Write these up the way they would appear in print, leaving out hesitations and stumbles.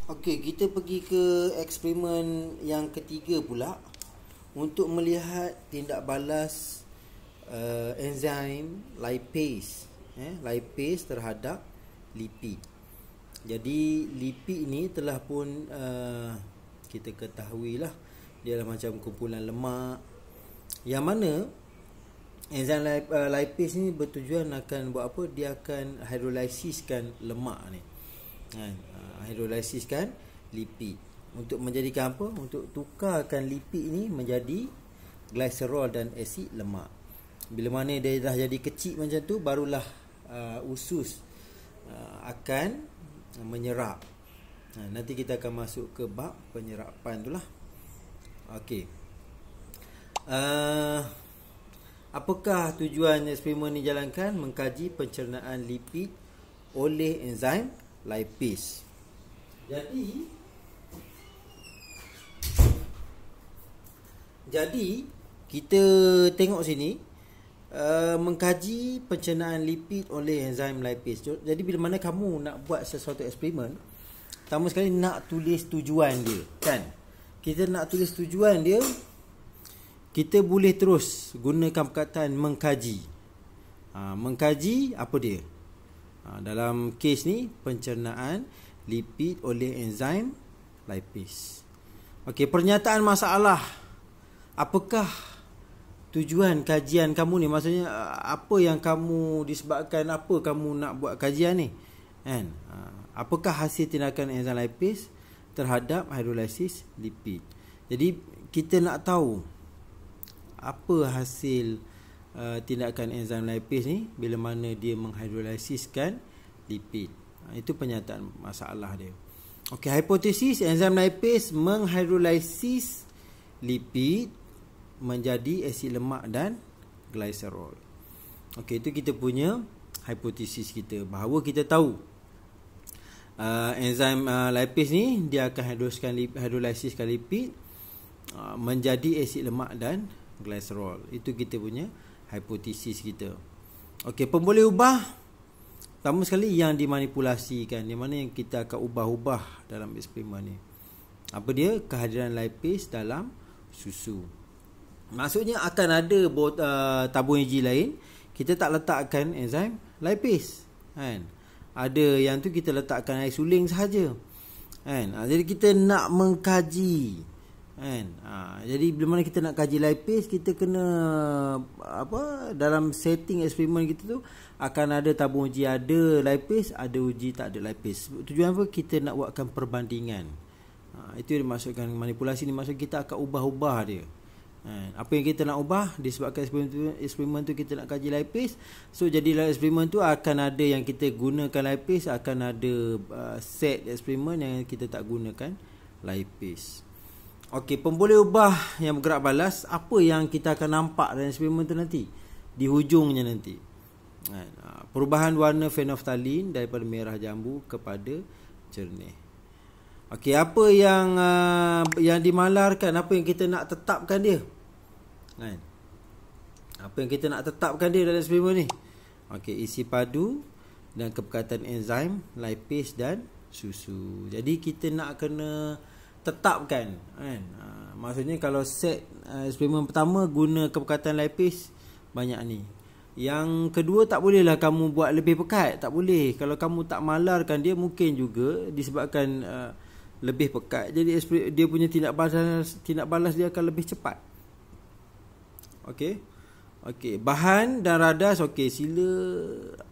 Okey, kita pergi ke eksperimen yang ketiga pula untuk melihat tindak balas enzim lipase terhadap lipid. Jadi lipid ni telah pun kita ketahuilah dia adalah macam kumpulan lemak yang mana enzim lipase ni bertujuan akan buat apa? Dia akan hidrolisiskan lemak ni. Hidrolisiskan lipid untuk menjadikan apa? Untuk tukarkan lipid ni menjadi glycerol dan asid lemak. Bila mana dia dah jadi kecil macam tu, barulah usus akan menyerap. Nanti kita akan masuk ke bab penyerapan tu lah. Okey. Apakah tujuan eksperimen ni jalankan? Mengkaji pencernaan lipid oleh enzim lipase. Jadi kita tengok sini, mengkaji pencernaan lipid oleh enzim lipase. Jadi bila mana kamu nak buat sesuatu eksperimen, pertama sekali nak tulis tujuan dia, kan? Kita nak tulis tujuan dia, kita boleh terus gunakan perkataan mengkaji. Mengkaji apa dia? Dalam kes ni, pencernaan lipid oleh enzim lipase. Okey, pernyataan masalah. Apakah tujuan kajian kamu ni? Maksudnya apa yang kamu, disebabkan apa kamu nak buat kajian ni? Kan? Apakah hasil tindakan enzim lipase terhadap hidrolisis lipid? Jadi kita nak tahu apa hasil tindakan enzim lipase ni bila mana dia menghidrolisiskan lipid. Itu pernyataan masalah dia. Okey, hipotesis enzim lipase menghidrolisis lipid menjadi asid lemak dan glycerol. Okey, itu kita punya hipotesis kita, bahawa kita tahu enzim lipase ni dia akan hidrolisiskan lipid menjadi asid lemak dan glycerol. Itu kita punya hipotesis kita. Okey, pemboleh ubah pertama sekali yang dimanipulasikan, di mana yang kita akan ubah-ubah dalam eksperimen ni. Apa dia? Kehadiran lipase dalam susu. Maksudnya akan ada tabung hiji lain, kita tak letakkan enzim lipase, kan? Ada yang tu kita letakkan air suling sahaja, kan? Jadi kita nak mengkaji, kan? Jadi bila mana kita nak kaji lipase, kita kena dalam setting eksperimen kita tu akan ada tabung uji ada lipase, ada uji tak ada lipase. Tujuan apa? Kita nak buatkan perbandingan. Itu yang dimaksudkan manipulasi ni. Maksud kita akan ubah-ubah dia. Apa yang kita nak ubah disebabkan eksperimen tu kita nak kaji lipase. So jadi eksperimen tu akan ada yang kita gunakan lipase, akan ada set eksperimen yang kita tak gunakan lipase. Okey, pemboleh ubah yang bergerak balas, apa yang kita akan nampak dalam eksperimen tu nanti di hujungnya nanti? Perubahan warna fenolphthalein daripada merah jambu kepada jernih. Okey, apa yang dimalarkan, apa yang kita nak tetapkan dia? Kan? Apa yang kita nak tetapkan dia dalam eksperimen ni? Okey, isi padu dan kepekatan enzim lipase dan susu. Jadi kita nak kena tetapkan, kan? Maksudnya kalau set eksperimen pertama guna kepekatan lipase banyak ni. Yang kedua tak bolehlah kamu buat lebih pekat, tak boleh. Kalau kamu tak malarkan dia, mungkin juga disebabkan lebih pekat, jadi dia punya tindak balas dia akan lebih cepat. Okey. Okey, bahan dan radas. Okey, sila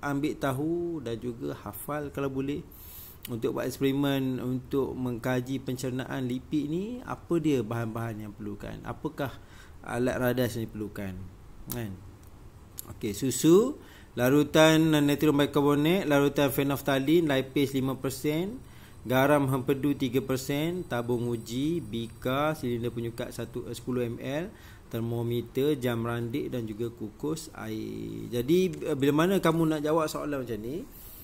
ambil tahu dan juga hafal kalau boleh. Untuk buat eksperimen untuk mengkaji pencernaan lipid ni, apa dia bahan-bahan yang perlukan? Apakah alat radas yang diperlukan? Kan? Okey, susu, larutan natrium bikarbonat, larutan fenolphthalein, lipase 5%, garam hempedu 3%, tabung uji, bika, silinder penyukat 10 ml, termometer, jam randik dan juga kukus air. Jadi bila mana kamu nak jawab soalan macam ni,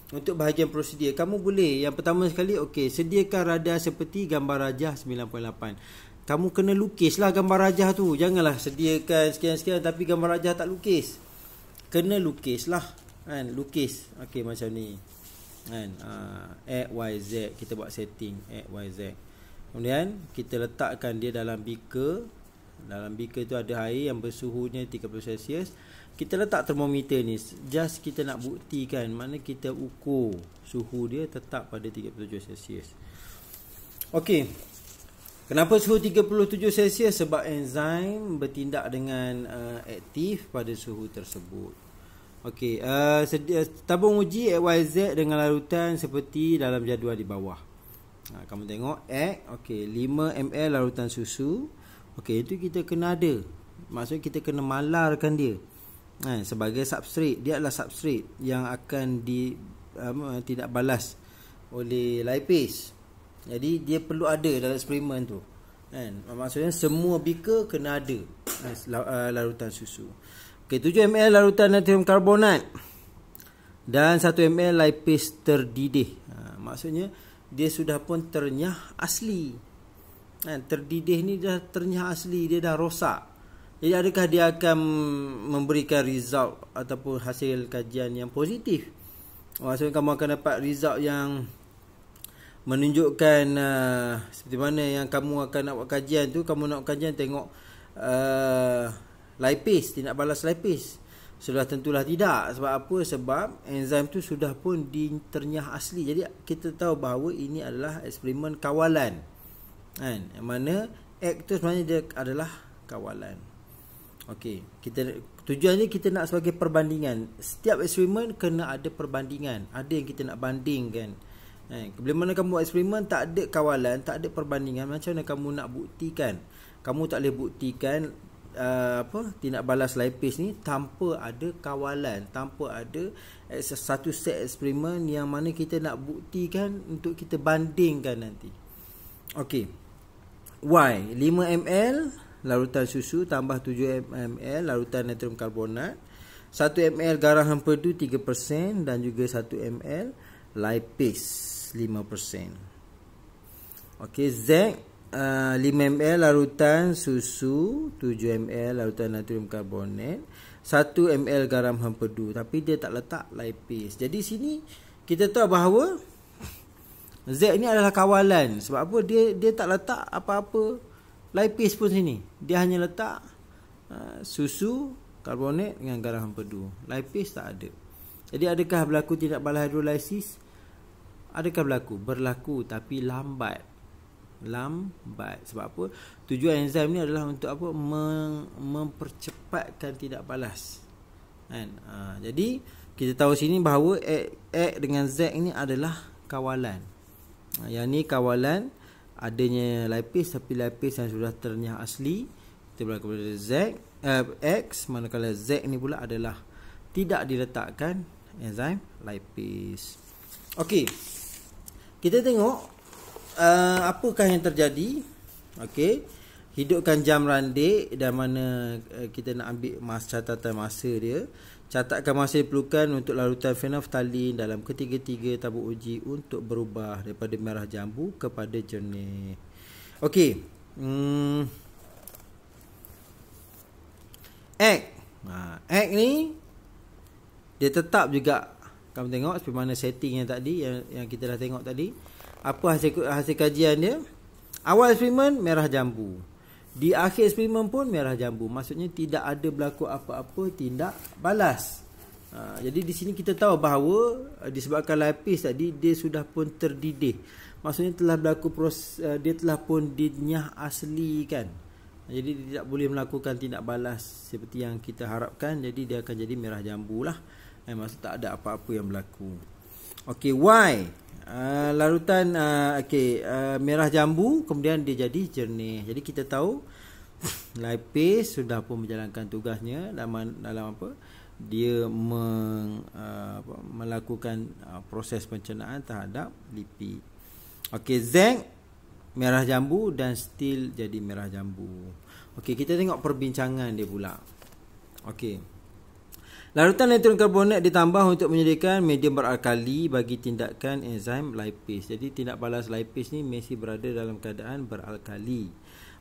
untuk bahagian prosedur, kamu boleh yang pertama sekali, okey, sediakan radas seperti gambar rajah 9.8. Kamu kena lukislah gambar rajah tu. Janganlah sediakan sekian-sekian tapi gambar rajah tak lukis. Kena lukislah, kan? Lukis. Okey, macam ni. kan, X, Y, Z. Kita buat setting X, Y, Z. Kemudian kita letakkan dia dalam beaker. Dalam beaker tu ada air yang bersuhunya 30 Celsius. Kita letak termometer ni, just kita nak buktikan, mana kita ukur suhu dia tetap pada 37 Celsius. Okey. Kenapa suhu 37 Celsius? Sebab enzim bertindak dengan aktif pada suhu tersebut. Okey, tabung uji XYZ dengan larutan seperti dalam jadual di bawah. Kamu tengok X, okey, 5 ml larutan susu. Okey, itu kita kena ada. Maksudnya kita kena malarkan dia. Sebagai substrate, dia adalah substrate yang akan tidak balas oleh lipase. Jadi dia perlu ada dalam eksperimen tu. Maksudnya semua beaker kena ada larutan susu. Okey, 7 ml larutan natrium karbonat dan 1 ml lipase terdidih. Maksudnya dia sudah pun ternyah asli. Terdidih ni dah ternyah asli, dia dah rosak. Jadi adakah dia akan memberikan result ataupun hasil kajian yang positif? Maksudnya kamu akan dapat result yang menunjukkan seperti mana yang kamu akan nak buat kajian tu. Kamu nak buat kajian tengok lipase, tindak balas lipase. Sudah tentulah tidak. Sebab apa? Sebab enzim tu sudah pun ternyah asli. Jadi kita tahu bahawa ini adalah eksperimen kawalan. Yang mana X tu sebenarnya dia adalah kawalan. Okey, tujuannya kita nak sebagai perbandingan. Setiap eksperimen kena ada perbandingan. Ada yang kita nak bandingkan. Bila mana kamu buat eksperimen tak ada kawalan, tak ada perbandingan, macam mana kamu nak buktikan? Kamu tak boleh buktikan tindak balas lipase ni tanpa ada kawalan, tanpa ada satu set eksperimen yang mana kita nak buktikan untuk kita bandingkan nanti. Okey. Y 5 ml larutan susu tambah 7 ml larutan natrium karbonat, 1 ml garam hempedu 3% dan juga 1 ml lipase 5%. Okey, Z 5 ml larutan susu, 7 ml larutan natrium karbonat, 1 ml garam hempedu, tapi dia tak letak lipase. Jadi sini kita tahu bahawa Z ni adalah kawalan. Sebab apa? Dia tak letak apa-apa lipase pun sini. Dia hanya letak susu, karbonat dengan garam hempedu. Lipase tak ada. Jadi adakah berlaku tindak balas hidrolisis? Adakah berlaku? Berlaku, tapi lambat. Sebab apa? Tujuan enzim ni adalah untuk apa? Mempercepatkan tindak balas. Jadi kita tahu sini bahawa X dengan Z ni adalah kawalan. Yang ni kawalan adanya lipase, tapi lipase yang sudah ternyah asli. Kita berlaku pada X, manakala Z ni pula adalah tidak diletakkan enzim lipase. Okey, kita tengok apakah yang terjadi. Okey, hidupkan jam randik dan mana kita nak ambil catatan masa dia. Catatkan masa diperlukan untuk larutan phenolphthalein dalam ketiga-tiga tabung uji untuk berubah daripada merah jambu kepada jernih. Okey. X ni dia tetap juga. Kamu tengok seperti mana setting yang tadi yang kita dah tengok tadi. Apa hasil kajian dia? Awal eksperimen merah jambu. Di akhir eksperimen pun merah jambu. Maksudnya tidak ada berlaku apa-apa tindak balas. Jadi di sini kita tahu bahawa disebabkan lipase tadi dia sudah pun terdidih. Maksudnya telah berlaku proses, dia telah pun dinyah asli kan. Jadi dia tidak boleh melakukan tindak balas seperti yang kita harapkan. Jadi dia akan jadi merah jambu lah. Maksud tak ada apa-apa yang berlaku. Okey, Y larutan merah jambu, kemudian dia jadi jernih. Jadi kita tahu lipase sudah pun menjalankan tugasnya dalam apa? Dia melakukan proses pencernaan terhadap lipid. Okey, Z merah jambu dan still jadi merah jambu. Okey, kita tengok perbincangan dia pula. Okey. Larutan natrium karbonat ditambah untuk menyediakan medium beralkali bagi tindakan enzim lipase. Jadi tindak balas lipase ni mesti berada dalam keadaan beralkali.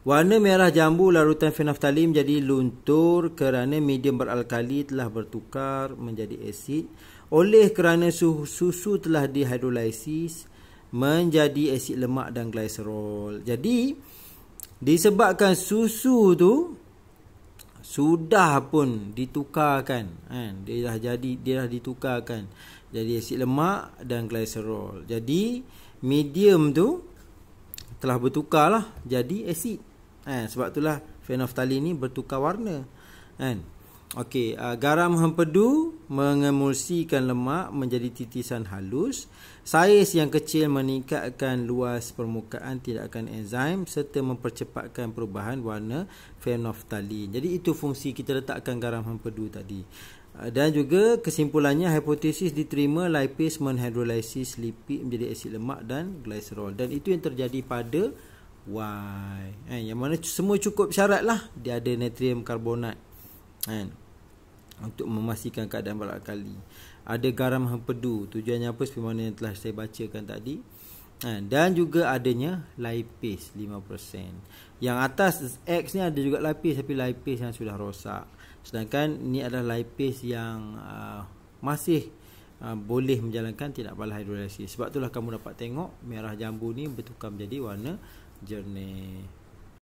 Warna merah jambu larutan phenolphthalein menjadi luntur kerana medium beralkali telah bertukar menjadi asid. oleh kerana susu telah dihidrolisis menjadi asid lemak dan glycerol. Jadi disebabkan susu tu sudah pun ditukarkan, dia dah ditukarkan jadi asid lemak dan glycerol. Jadi medium tu telah bertukarlah jadi asid. Sebab itulah phenolphthalein ni bertukar warna. Okey, garam hempedu mengemulsikan lemak menjadi titisan halus. Saiz yang kecil meningkatkan luas permukaan tindakan enzim serta mempercepatkan perubahan warna phenolphthalein. Jadi itu fungsi kita letakkan garam hempedu tadi. Dan juga kesimpulannya, hipotesis diterima lipase menhidrolisis lipid menjadi asid lemak dan glycerol. Dan itu yang terjadi pada Y. Yang mana semua cukup syarat lah. Dia ada natrium karbonat untuk memastikan keadaan beralkali. Ada garam hempedu, tujuannya apa seperti mana yang telah saya bacakan tadi. Dan juga adanya lipase 5%. Yang atas X ni ada juga lipase, tapi lipase yang sudah rosak. Sedangkan ini adalah lipase yang masih boleh menjalankan tindak balas hidrolisis. Sebab itulah kamu dapat tengok merah jambu ni bertukar menjadi warna jernih.